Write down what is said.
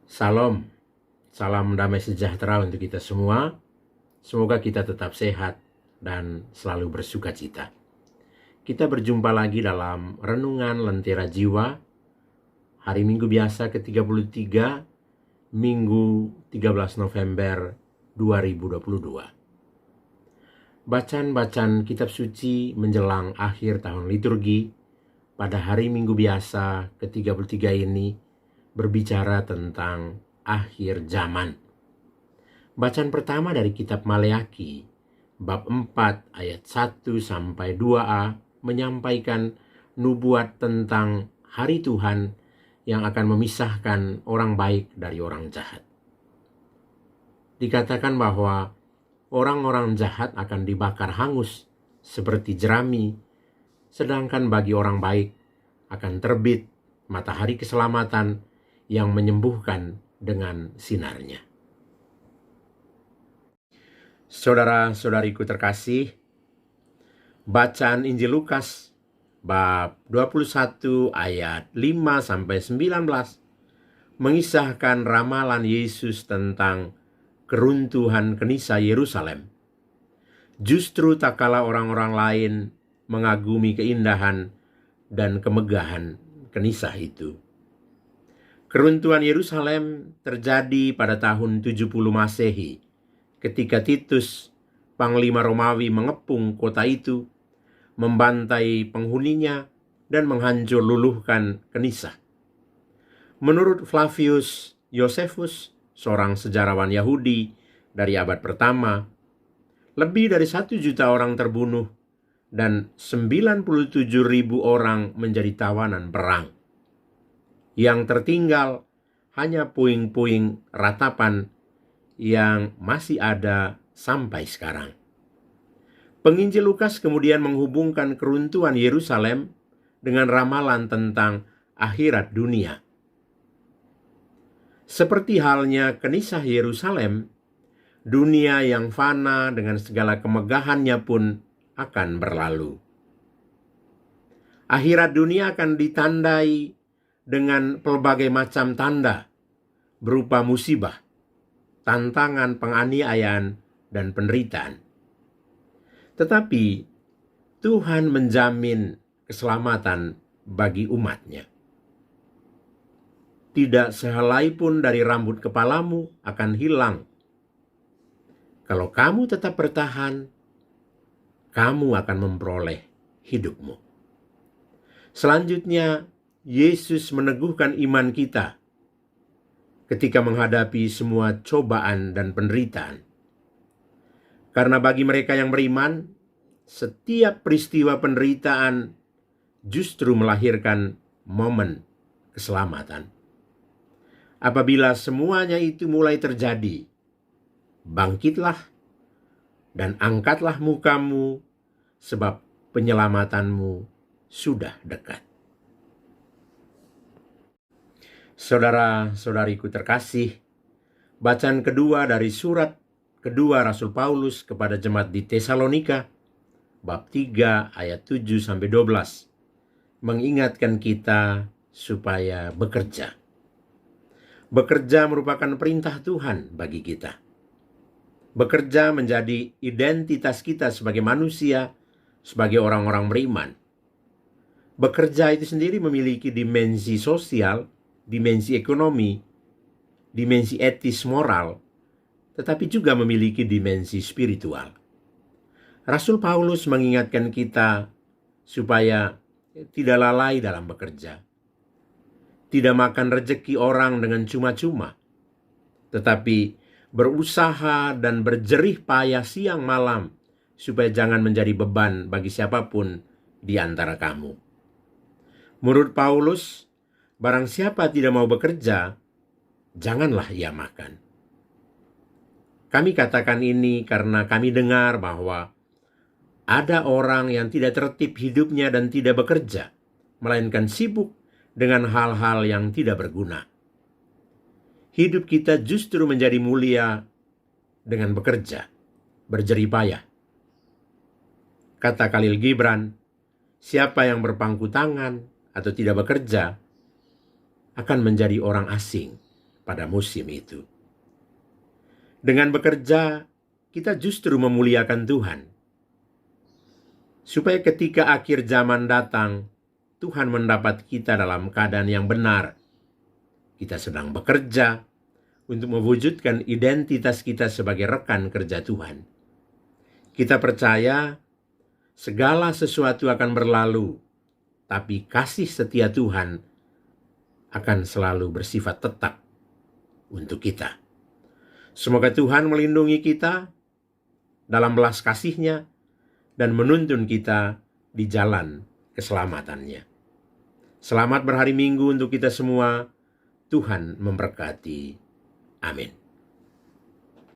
Salam, salam damai sejahtera untuk kita semua. Semoga kita tetap sehat dan selalu bersuka cita. Kita berjumpa lagi dalam Renungan Lentera Jiwa, hari Minggu biasa ke-33, Minggu 13 November 2022. Bacaan-bacaan kitab suci menjelang akhir tahun liturgi pada hari Minggu biasa ke-33 ini berbicara tentang akhir zaman. Bacaan pertama dari kitab Maleaki, bab 4 ayat 1 sampai 2a menyampaikan nubuat tentang hari Tuhan yang akan memisahkan orang baik dari orang jahat. Dikatakan bahwa orang-orang jahat akan dibakar hangus seperti jerami, sedangkan bagi orang baik akan terbit matahari keselamatan yang menyembuhkan dengan sinarnya. Saudara-saudariku terkasih, bacaan Injil Lukas bab 21 ayat 5 sampai 19 mengisahkan ramalan Yesus tentang keruntuhan Knisah Yerusalem. Justru tak kalah orang-orang lain mengagumi keindahan dan kemegahan Knisah itu. Keruntuhan Yerusalem terjadi pada tahun 70 Masehi ketika Titus, panglima Romawi, mengepung kota itu, membantai penghuninya, dan menghancur luluhkan Knisah. Menurut Flavius Josephus, seorang sejarawan Yahudi dari abad pertama, lebih dari 1 juta orang terbunuh dan 97.000 orang menjadi tawanan perang. Yang tertinggal hanya puing-puing ratapan yang masih ada sampai sekarang. Penginjil Lukas kemudian menghubungkan keruntuhan Yerusalem dengan ramalan tentang akhirat dunia. Seperti halnya Knisah Yerusalem, dunia yang fana dengan segala kemegahannya pun akan berlalu. Akhirat dunia akan ditandai dengan pelbagai macam tanda berupa musibah, tantangan, penganiayaan, dan penderitaan. Tetapi Tuhan menjamin keselamatan bagi umatnya. Tidak sehelai pun dari rambut kepalamu akan hilang. Kalau kamu tetap bertahan, kamu akan memperoleh hidupmu. Selanjutnya, Yesus meneguhkan iman kita ketika menghadapi semua cobaan dan penderitaan. Karena bagi mereka yang beriman, setiap peristiwa penderitaan justru melahirkan momen keselamatan. Apabila semuanya itu mulai terjadi, bangkitlah dan angkatlah mukamu, sebab penyelamatanmu sudah dekat. Saudara-saudariku terkasih, bacaan kedua dari surat kedua Rasul Paulus kepada jemaat di Tesalonika, bab 3 ayat 7 sampai 12, mengingatkan kita supaya bekerja. Bekerja merupakan perintah Tuhan bagi kita. Bekerja menjadi identitas kita sebagai manusia, sebagai orang-orang beriman. Bekerja itu sendiri memiliki dimensi sosial, dimensi ekonomi, dimensi etis moral, tetapi juga memiliki dimensi spiritual. Rasul Paulus mengingatkan kita supaya tidak lalai dalam bekerja. Tidak makan rejeki orang dengan cuma-cuma, tetapi berusaha dan berjerih payah siang malam supaya jangan menjadi beban bagi siapapun di antara kamu. Menurut Paulus, barang siapa tidak mau bekerja, janganlah ia makan. Kami katakan ini karena kami dengar bahwa ada orang yang tidak tertib hidupnya dan tidak bekerja, melainkan sibuk dengan hal-hal yang tidak berguna. Hidup kita justru menjadi mulia dengan bekerja, berjerih payah. Kata Khalil Gibran, siapa yang berpangku tangan atau tidak bekerja akan menjadi orang asing pada musim itu. Dengan bekerja, kita justru memuliakan Tuhan. Supaya ketika akhir zaman datang, Tuhan mendapat kita dalam keadaan yang benar. Kita sedang bekerja untuk mewujudkan identitas kita sebagai rekan kerja Tuhan. Kita percaya segala sesuatu akan berlalu, tapi kasih setia Tuhan akan selalu bersifat tetap untuk kita. Semoga Tuhan melindungi kita dalam belas kasih-Nya dan menuntun kita di jalan keselamatannya. Selamat berhari Minggu untuk kita semua. Tuhan memberkati. Amin.